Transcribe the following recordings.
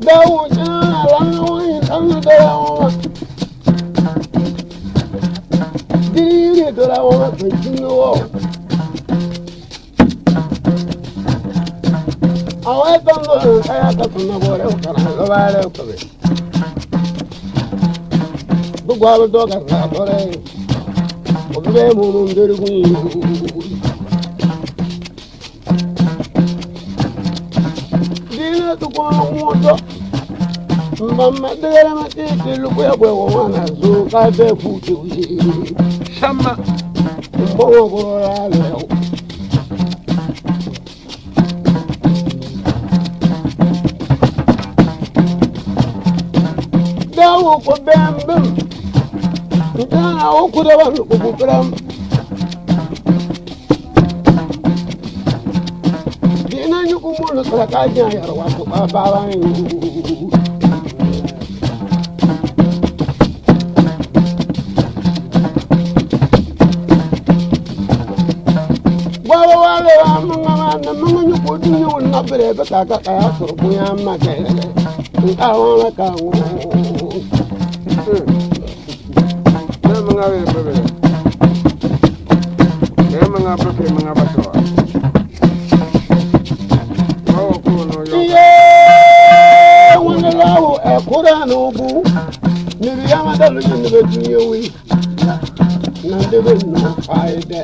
dawo jana wani dan da yawa dire da rawa tun wo awai dan do kaya ta tunna gore kana ga bare ko be bu gwa do ga na gore ko be mu mun der gu dina to ko mo to mamma dere ma ti lu ko ya bo wana zo ka be fu ti sama mo go ra le dawo ko bembem ndana o ku da wan ko bram dina nyu ko mo la ka nya yar wa ko ba wa nyu ko du nyu na bere ba ka ka ya so bu ya ma ke ka wona ka wo na mga bere na mga profe mga bato o ko no yo ye wona lawo e qur'anu bu ni ya ma dalu ni be dunyo wi na de be no faide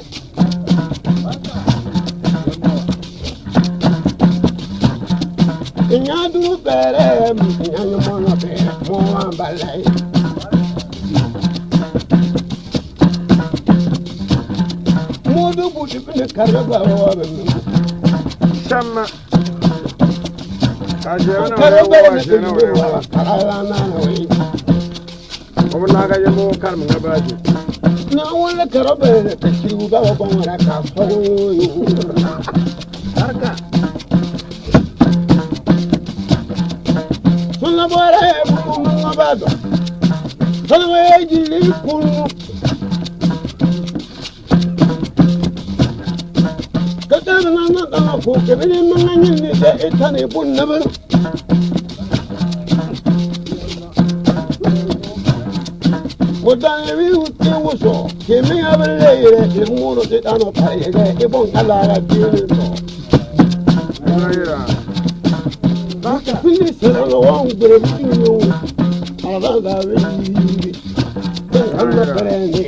Inyadu bere, inyanyu mono bere, moa balai. Modu budi kune karaba wabe. Sama. Kajana wa jana wa karala na we. Omna ga yemo karma ngabaji. Na wala karabe te chiru ga wa ngara ka so. Arka. Suna bora e buku ngabado. Suna we jili kunu. Kata na na ko ke bele manganyin ni de etane bun nabar. Modan wi utte woso ke me abele ire e muro de tano pare e bon kala ga dini so. Ayira. Baka fili sera lo wa ngere biyo ala da wi Allah prende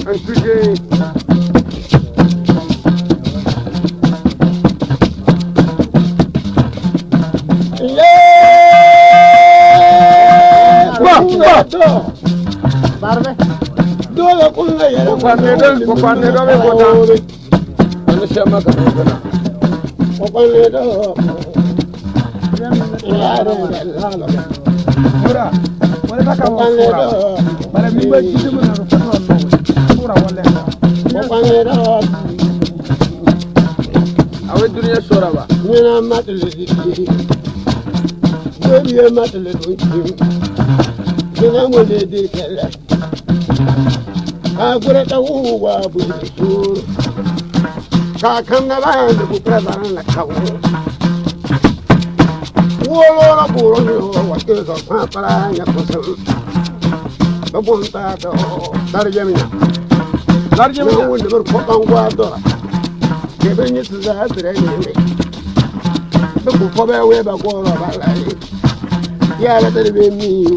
antuje ye wa barbe dole kullu yara ko kwanne do be kota an shama ka kana ko kwanne do Mura, wala ta ka mura. Bara mi ba ci mu na fa no mura wala. Ko panera. Awe duniya sora ba. Ni na matle di. Duniya matle do ci. Ni na mo le di kala. Ka gure ta wa bu sur. Ka kan na ba bu pra na ka Wolo buro yo wate so para nya koso babunta do darjemina wonde ber ko bangwa do ke be ni tza dre ni be ko ko be we ba ko ro ba la ya la dre be mi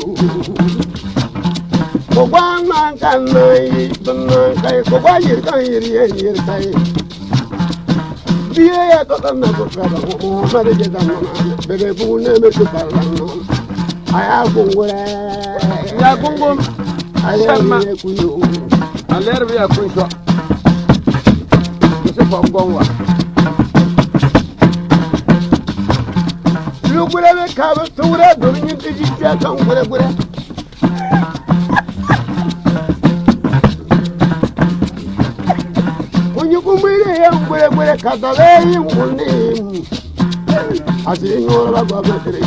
ko gwan man kan noi dun kai ko ba yir kan yir kai Biye ya to na ko kada mo ma de dama bebe bu ne me to parlano aya gungure ya gungum aya ye kuyo aler bi ya kuyo se fa ngwa lu gure be ka ba tura do ni ti ji ya kan gure Kumire ya gure kadale yuni asi ngora ba ba tere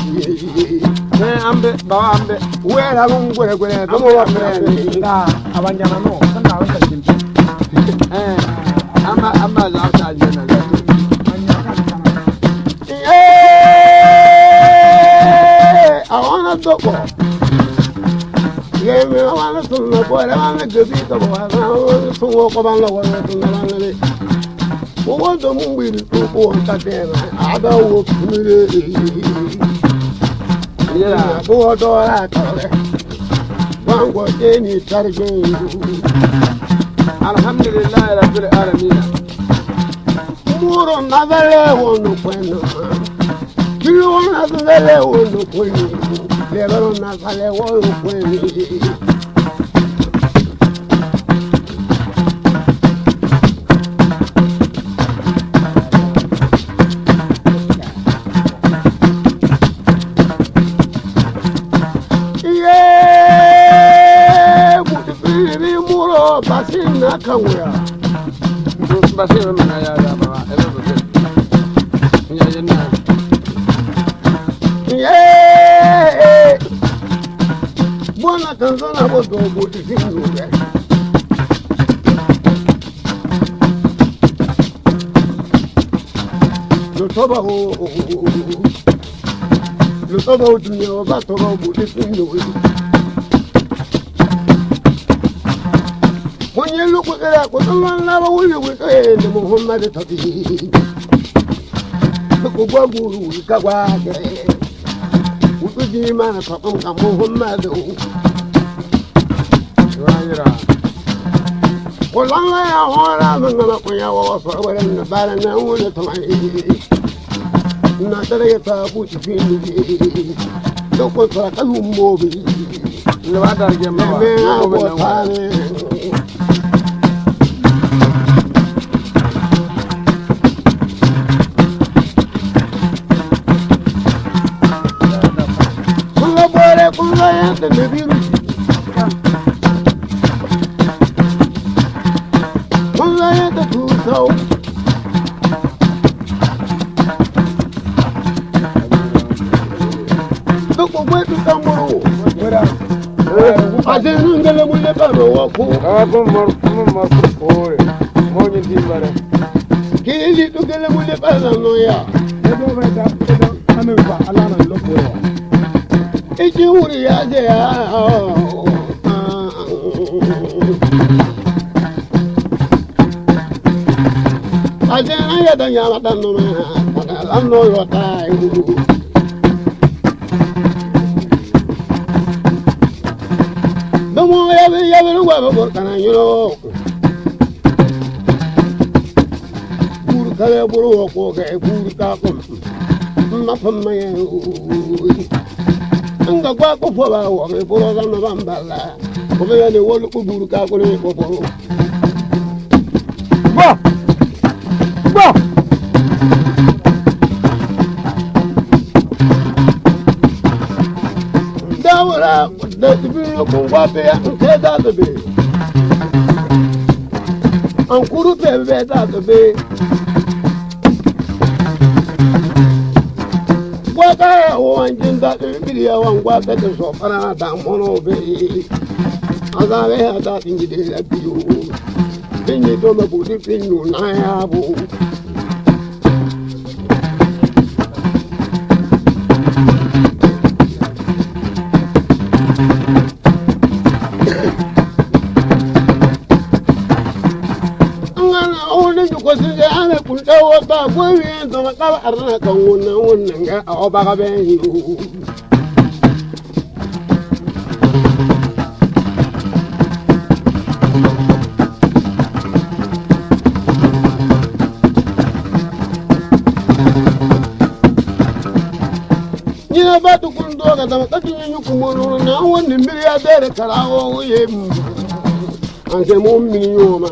ambe ba ambe wera gure do mo wa freni nga abanjana no sanda wa tajim ama la ta jena doko ye me wana sunna ko re wana gabi to wana sunwo ko ban lo wana sunna wana le wo do mun bi ko ta tena ada wo kumire ya bo do ra ka le wango ni tarjo alhamdulillah rabbil alamin muro nazale wono kweno kilo nazale wono kweno lero nazale wono kweno basina kawya basina mana ya da ba elo do ya yenna ye bona tanzana bodo boti findu ya lo toba o dunya ba toba o boti findu When look at that, what the one never will with the Muhammad Tabi. Look at Babu, Kawaka, what would be man of Muhammad? Well, I'm in the bad and I want to not that I get put you in. Don't put like a movie. No other game. The baby, one lie at the two so. Look away to come on. I didn't know we never walk. I don't more. Morning, Timber. Kill it together with the Pazanoya. I'm a Alana look. It's you, I didn't know you I know your time. No more ever, can you know? Burka, Burka, nothing, my Anga kwa kufola wa meporo za mabambala Kumega ni wolu kuburuka kune poporo Ba! Ba! Dawara da tibiro kungwape ya nkeda dobe Ankuru pebe da dobe Waka wanjin da bidiya wangwa ka da so fara da mono be azabe ha da tinji de la biyo tinji do ma budi pinu na ya bu ba gwe ndo makaba arna ka wonna nga obaga be yu Nina ba tu kundo ga da ka tinyu kumono na wonni mbiri ya dere karawo ye anje mo minyo ma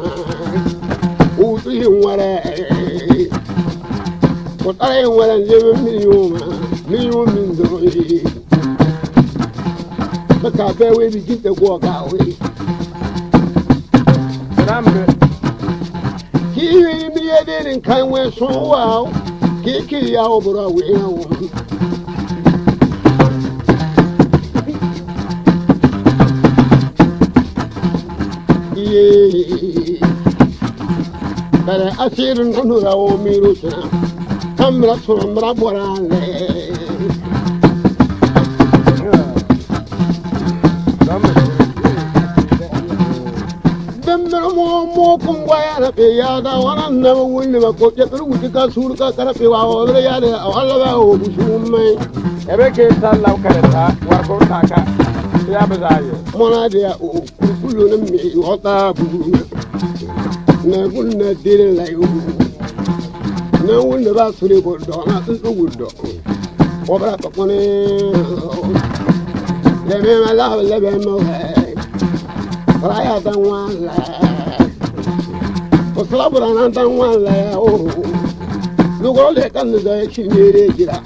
utu hinware What I want to live million dollars. But I bear we begin to walk away. He me a dead and kind way so well. Kiki over away. But I see them to know me. Come from Raborale. kun waya na pe ya da wannan na wunni ma ko ke turu wuti ka sur ka karafe wa wa ya da Allah ba o bushu mai ebe ke sallau karanta warko taka ya bazaye mona da ya o kullu na me wata bu na gunna dire la yu na wunni ba sure ko do na tsu gudo o bra to kone le me ma la le be mo raya dan wala o salabura nan dan wala o lugo le kan da shi ne re jira